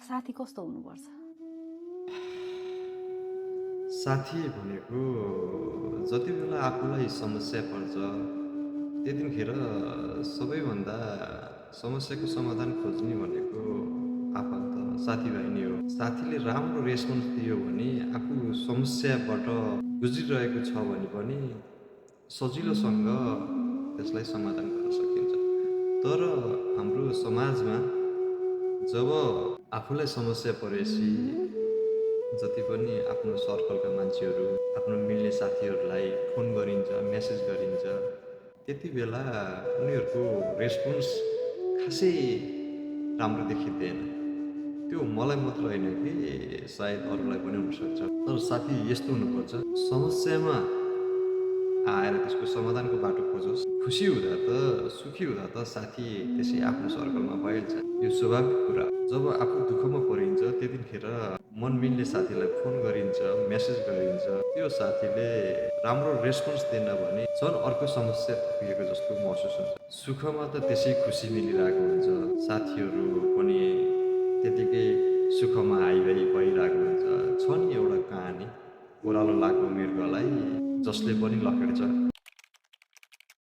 साथी कस्तो हुनुपर्छ? साथी भनेको जति बेला आफूलाई समस्या पर्छ त्यतिखेर सबैभन्दा समस्याको समाधान खोज्ने भनेको आफन्त साथीभाइ नै हो। साथीले राम्रो रेस्पोन्स दियो भने आफू समस्याबाट गुज्रिरहेको छ भने पनि सजिलोसँग त्यसलाई समाधान गर्न सकिन्छ। तर हाम्रो समाजमा जब आफूलाई समस्या परेपछि जति पनि आफ्नो सर्कलका मान्छेहरू, आफ्नो मिल्ने साथीहरूलाई फोन गरिन्छ, मेसेज गरिन्छ, त्यति बेला उनीहरूको रेस्पोन्स खासै राम्रो देखिँदैन। त्यो मलाई मात्र होइन कि सायद अरूलाई पनि हुनसक्छ। तर साथी यस्तो हुनुपर्छ, समस्यामा आएर त्यसको समाधानको बाटो खोजोस्। खुसी हुँदा त, सुखी हुँदा त साथी त्यसै आफ्नो सर्कलमा भइहाल्छ। यो स्वाभाविक कुरा हो। जब आफू दुःखमा परिन्छ त्यतिखेर मन मिल्ने साथीलाई फोन गरिन्छ, मेसेज गरिन्छ। त्यो साथीले राम्रो रेस्पोन्स दिएन भने झन् अर्को समस्या थपिएको जस्तो महसुस हुन्छ। सुखमा त त्यसै खुसी मिलिरहेको हुन्छ। साथीहरू पनि त्यतिकै सुखमा आइभाइ भइरहेको हुन्छ। छ नि एउटा कहानी, ओह्रालो लाग्यो मृगलाई जसले पनि लखेड्छ